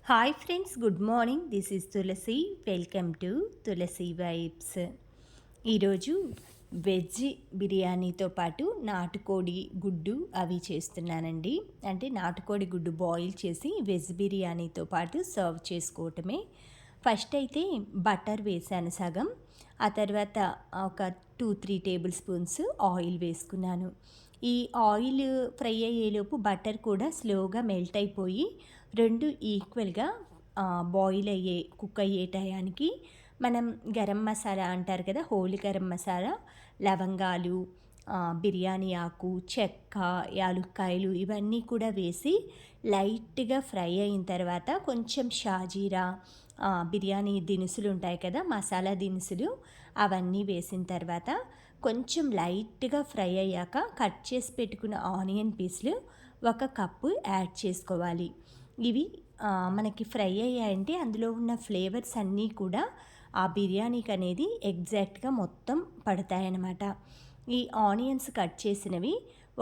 Hi friends, good morning. This is Tulasi. Welcome to Tulasi vibes. ఈరోజు veg బిర్యానీతో పాటు నాటుకోడి గుడ్డు అవి చేస్తున్నానండి. అంటే నాటుకోడి గుడ్డు బాయిల్ చేసి వెజ్ బిర్యానీతో పాటు సర్వ్ చేసుకోవటమే. ఫస్ట్ అయితే బటర్ వేసాను సగం. ఆ తర్వాత ఒక 2-3 టేబుల్ స్పూన్స్ ఆయిల్ వేసుకున్నాను. ఈ ఆయిల్ ఫ్రై అయ్యేలోపు బటర్ కూడా స్లోగా మెల్ట్ అయిపోయి రెండు ఈక్వల్గా కుక్ అయ్యే టయానికి మనం గరం మసాలా అంటారు కదా, హోల్ గరం మసాలా, లవంగాలు, బిర్యానీ ఆకు, చెక్క, యాలుక్కాయలు ఇవన్నీ కూడా వేసి లైట్గా ఫ్రై అయిన తర్వాత కొంచెం షాజీరా, బిర్యానీ దినుసులు ఉంటాయి కదా, మసాలా దినుసులు, అవన్నీ వేసిన తర్వాత కొంచెం లైట్గా ఫ్రై అయ్యాక కట్ చేసి పెట్టుకున్న ఆనియన్ పీసులు 1 కప్పు యాడ్ చేసుకోవాలి. ఇవి మనకి ఫ్రై అయ్యాయంటే అందులో ఉన్న ఫ్లేవర్స్ అన్నీ కూడా ఆ బిర్యానీకి అనేది ఎగ్జాక్ట్గా మొత్తం పడతాయన్నమాట. ఈ ఆనియన్స్ కట్ చేసినవి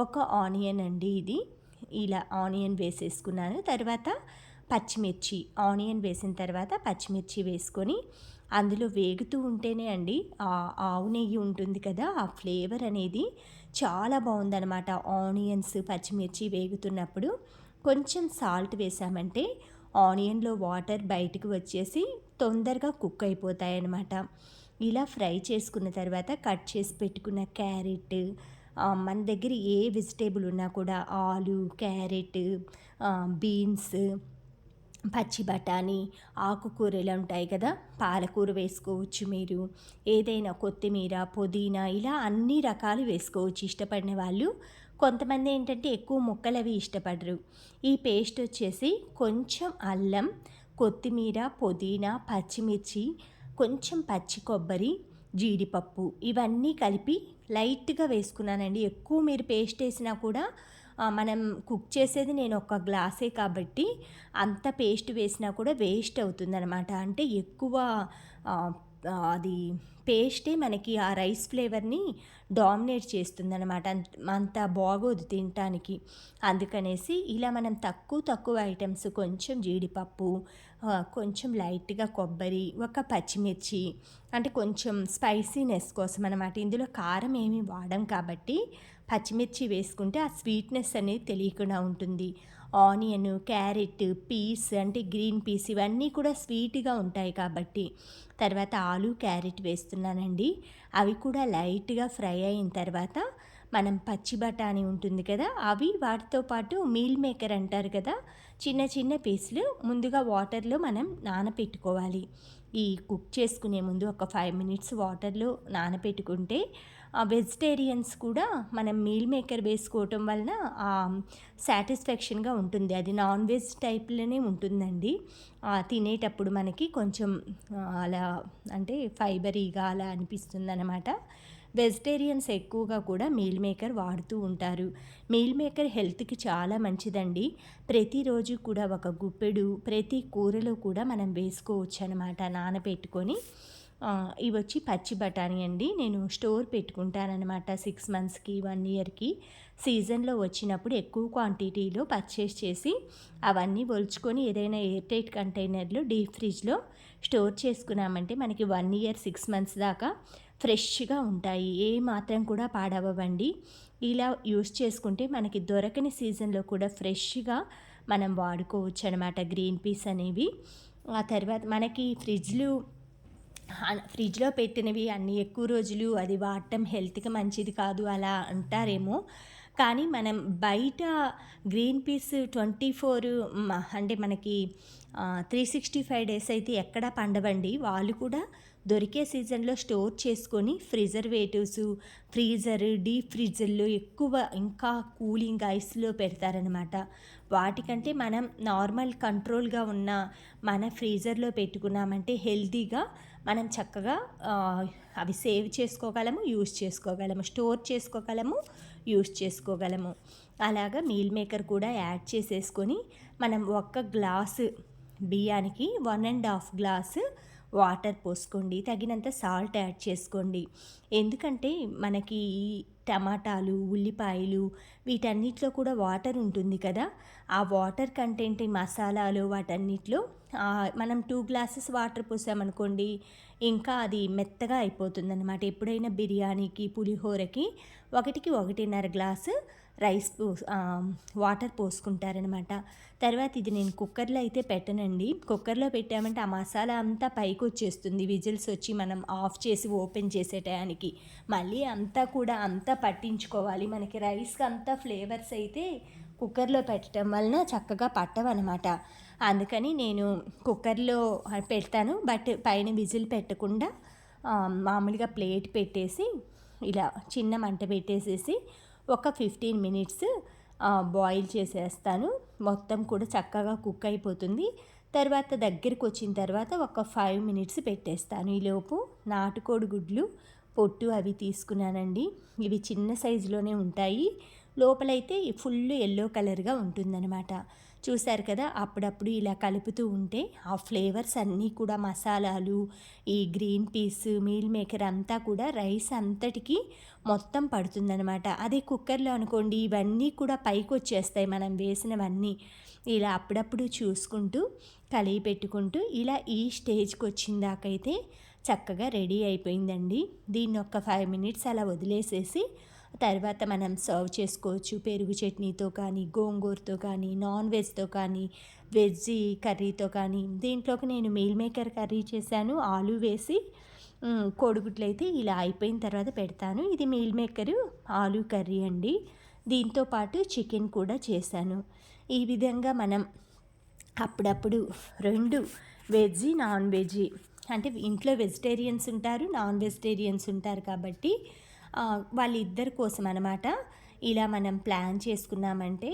1 ఆనియన్ అండి ఇది. ఇలా ఆనియన్ వేసేసుకున్నాను. తర్వాత పచ్చిమిర్చి, ఆనియన్ వేసిన తర్వాత పచ్చిమిర్చి వేసుకొని అందులో వేగుతూ ఉంటేనే అండి ఆవు నెయ్యి ఉంటుంది కదా, ఆ ఫ్లేవర్ అనేది చాలా బాగుందనమాట. ఆనియన్స్ పచ్చిమిర్చి వేగుతున్నప్పుడు కొంచెం సాల్ట్ వేసామంటే ఆనియన్లో వాటర్ బయటకు వచ్చేసి తొందరగా కుక్ అయిపోతాయి అన్నమాట. ఇలా ఫ్రై చేసుకున్న తర్వాత కట్ చేసి పెట్టుకున్న క్యారెట్, మన దగ్గర ఏ వెజిటేబుల్ ఉన్నా కూడా ఆలు, క్యారెట్, బీన్స్, పచ్చి బఠానీ, ఆకుకూరలు ఉంటాయి కదా, పాలకూర వేసుకోవచ్చు మీరు. ఏదైనా కొత్తిమీర, పుదీనా, ఇలా అన్ని రకాలు వేసుకోవచ్చు ఇష్టపడిన వాళ్ళు. కొంతమంది ఏంటంటే ఎక్కువ ముక్కలు అవి ఇష్టపడరు. ఈ పేస్ట్ వచ్చేసి కొంచెం అల్లం, కొత్తిమీర, పుదీనా, పచ్చిమిర్చి, కొంచెం పచ్చి కొబ్బరి, జీడిపప్పు ఇవన్నీ కలిపి లైట్గా వేసుకున్నానండి. ఎక్కువ మీరు పేస్ట్ వేసినా కూడా మనం కుక్ చేసేది నేను ఒక గ్లాసే కాబట్టి అంత పేస్ట్ వేసినా కూడా వేస్ట్ అవుతుందన్నమాట. అంటే ఎక్కువ అది పేస్టే మనకి ఆ రైస్ ఫ్లేవర్ని డామినేట్ చేస్తుందన్నమాట. అంత బాగోదు తినటానికి. అందుకనేసి ఇలా మనం తక్కువ ఐటమ్స్, కొంచెం జీడిపప్పు, కొంచెం లైట్గా కొబ్బరి, 1 పచ్చిమిర్చి, అంటే కొంచెం స్పైసీనెస్ కోసం అనమాట. ఇందులో కారం ఏమి వాడం కాబట్టి పచ్చిమిర్చి వేసుకుంటే ఆ స్వీట్నెస్ అనేది తెలియకుండా ఉంటుంది. ఆనియన్, క్యారెట్, పీస్ అంటే గ్రీన్ పీస్ ఇవన్నీ కూడా స్వీట్గా ఉంటాయి కాబట్టి. తర్వాత ఆలు, క్యారెట్ వేస్తున్నానండి. అవి కూడా లైట్గా ఫ్రై అయిన తర్వాత మనం పచ్చి బఠానీ ఉంటుంది కదా, అవి వాటితో పాటు మీల్ మేకర్ అంటారు కదా, చిన్న చిన్న పీసులు ముందుగా వాటర్లో మనం నానపెట్టుకోవాలి. ఈ కుక్ చేసుకునే ముందు ఒక 5 మినిట్స్ వాటర్లో నానపెట్టుకుంటే వెజిటేరియన్స్ కూడా మనం మీల్ మేకర్ వేసుకోవటం వలన సాటిస్ఫాక్షన్గా ఉంటుంది. అది నాన్ వెజ్ టైప్లోనే ఉంటుందండి. తినేటప్పుడు మనకి కొంచెం అలా అంటే ఫైబరీగా అలా అనిపిస్తుంది అనమాట. వెజిటేరియన్స్ ఎక్కువగా కూడా మీల్ మేకర్ వాడుతూ ఉంటారు. మీల్ మేకర్ హెల్త్కి చాలా మంచిదండి. ప్రతిరోజు కూడా ఒక గుప్పెడు ప్రతి కూరలో కూడా మనం వేసుకోవచ్చు అనమాట నానబెట్టుకొని. ఇవి వచ్చి పచ్చి బఠానీ అండి. నేను స్టోర్ పెట్టుకుంటానన్నమాట 6 మంత్స్కి, 1 ఇయర్కి. సీజన్లో వచ్చినప్పుడు ఎక్కువ క్వాంటిటీలో పర్చేస్ చేసి అవన్నీ ఒలుచుకొని ఏదైనా ఎయిర్ టైట్ కంటైనర్లో డీప్ ఫ్రిడ్జ్లో స్టోర్ చేసుకున్నామంటే మనకి 1 ఇయర్ 6 మంత్స్ దాకా ఫ్రెష్గా ఉంటాయి. ఏ మాత్రం కూడా పాడవ్వండి. ఇలా యూస్ చేసుకుంటే మనకి దొరకని సీజన్లో కూడా ఫ్రెష్గా మనం వాడుకోవచ్చు అనమాట గ్రీన్ పీస్ అనేవి. ఆ తర్వాత మనకి ఫ్రిడ్జ్లో పెట్టినవి అన్ని ఎక్కువ రోజులు అది వాడటం హెల్త్కి మంచిది కాదు అలా అంటారేమో. కానీ మనం బయట గ్రీన్ పీస్ 24 అంటే మనకి 365 డేస్ అయితే ఎక్కడా పండవండి. వాళ్ళు కూడా దొరికే సీజన్లో స్టోర్ చేసుకొని ప్రిజర్వేటివ్స్, ఫ్రీజర్, డీప్ ఫ్రిడ్జ్ల్లో ఎక్కువ ఇంకా కూలింగ్ ఐస్లో పెడతారనమాట. వాటికంటే మనం నార్మల్ కంట్రోల్గా ఉన్న మన ఫ్రీజర్లో పెట్టుకున్నామంటే హెల్తీగా మనం చక్కగా అవి సేవ్ చేసుకోగలము, యూస్ చేసుకోగలము, స్టోర్ చేసుకోగలము, యూస్ చేసుకోగలము. అలాగా మీల్ మేకర్ కూడా యాడ్ చేసేసుకొని మనం 1 గ్లాసు బియ్యానికి 1.5 గ్లాసు వాటర్ పోసుకోండి. తగినంత సాల్ట్ యాడ్ చేసుకోండి. ఎందుకంటే మనకి టమాటాలు, ఉల్లిపాయలు వీటన్నిటిలో కూడా వాటర్ ఉంటుంది కదా! ఆ వాటర్ కంటెంట్ ఈ మసాలాలు వాటన్నిటిలో మనం 2 గ్లాసెస్ వాటర్ పోసామనుకోండి, ఇంకా అది మెత్తగా అయిపోతుందనమాట. ఎప్పుడైనా బిర్యానీకి, పులిహోరకి 1కి 1.5 గ్లాసు వాటర్ పోసుకుంటారనమాట. తర్వాత ఇది నేను కుక్కర్‌లో అయితే పెట్టనండి. కుక్కర్‌లో పెట్టామంటే ఆ మసాలా అంతా పైకొచ్చేస్తుంది. విజిల్స్ వచ్చి మనం ఆఫ్ చేసి ఓపెన్ చేసే టయానికి. మళ్ళీ అంతా పట్టించుకోవాలి. మనకి రైస్‌కి అంతా ఫ్లేవర్స్ అయితే కుక్కర్‌లో పెట్టడం వలన చక్కగా పట్టవనమాట. అందుకని నేను కుక్కర్‌లో పెడతాను. బట్ పైన విజిల్ పెట్టకుండా మామూలుగా ప్లేట్ పెట్టేసి ఇలా చిన్న మంట పెట్టేసేసి ఒక 15 మినిట్స్ బాయిల్ చేసేస్తాను. మొత్తం కూడా చక్కగా కుక్ అయిపోతుంది. తర్వాత దగ్గరికి వచ్చిన తర్వాత ఒక 5 మినిట్స్ పెట్టేస్తాను. ఈలోపు నాటుకోడి గుడ్లు పొట్టు అవి తీసుకున్నానండి. ఇవి చిన్న సైజులోనే ఉంటాయి. లోపలైతే ఫుల్ యెల్లో కలర్‌గా ఉంటుందన్నమాట. చూసారు కదా! అప్పుడప్పుడు ఇలా కలుపుతూ ఉంటే ఆ ఫ్లేవర్స్ అన్నీ కూడా మసాలాలు, ఈ గ్రీన్ పీస్, మీల్ మేకర్ అంతా కూడా రైస్ అంతటికి మొత్తం పడుతుందనమాట. అదే కుక్కర్‌లో అనుకోండి ఇవన్నీ కూడా పైకొచ్చేస్తాయి మనం వేసినవన్నీ. ఇలా అప్పుడప్పుడు చూసుకుంటూ, కలిపి పెట్టుకుంటూ ఇలా ఈ స్టేజ్‌కొచ్చిందాకైతే చక్కగా రెడీ అయిపోయిందండి. దీన్ని ఒక 5 మినిట్స్ అలా వదిలేసేసి తర్వాత మనం సర్వ్ చేసుకోవచ్చు. పెరుగు చట్నీతో కానీ, గోంగూరతో కానీ, నాన్ వెజ్‌తో కానీ, వెజ్జీ కర్రీతో కానీ. దీంట్లోకి నేను మీల్ మేకర్ కర్రీ చేశాను. ఆలు వేసి కోడిగుడ్లయితే ఇలా అయిపోయిన తర్వాత పెడతాను. ఇది మీల్ మేకరు ఆలు కర్రీ అండి. దీంతో పాటు చికెన్ కూడా చేశాను. ఈ విధంగా మనం అప్పుడప్పుడు 2 వెజ్జీ, నాన్ వెజ్జీ అంటే ఇంట్లో వెజిటేరియన్స్ ఉంటారు, నాన్ వెజిటేరియన్స్ ఉంటారు కాబట్టి వాళ్ళిద్దరి కోసం అనమాట ఇలా మనం ప్లాన్ చేసుకున్నామంటే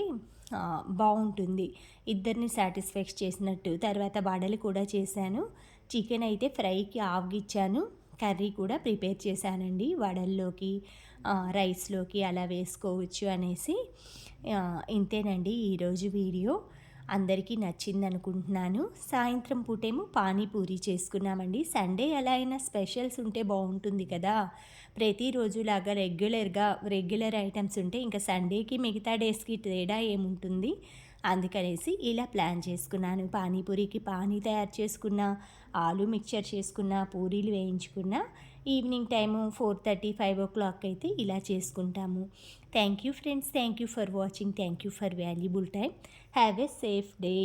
బావుంటుంది. ఇద్దరిని సాటిస్ఫై చేసినట్టు. తర్వాత వడలు కూడా చేశాను. చికెన్ అయితే ఫ్రైకి ఆవగిచ్చాను. కర్రీ కూడా ప్రిపేర్ చేశానండి. వడల్లోకి, రైస్‌లోకి అలా వేసుకోవచ్చు అనేసి. ఇంతేనండి ఈరోజు వీడియో. అందరికీ నచ్చిందనుకుంటున్నాను. సాయంత్రం పూటేమో పానీపూరి చేసుకున్నామండి. సండే ఎలా అయినా స్పెషల్స్ ఉంటే బావుంటుంది కదా! ప్రతిరోజులాగా రెగ్యులర్ ఐటమ్స్ ఉంటే ఇంకా సండేకి మిగతా డేస్‌కి తేడా ఏముంటుంది? అందుకనేసి ఇలా ప్లాన్ చేసుకున్నాను. పానీపూరికి పానీ తయారు చేసుకున్నా, ఆలు మిక్చర్ చేసుకున్నా, పూరీలు వేయించుకున్నా. ఈవినింగ్ టైము 4:30, 5 అయితే ఇలా చేసుకుంటాము. Thank you friends. Thank you for watching. Thank you for valuable time. Have a safe day.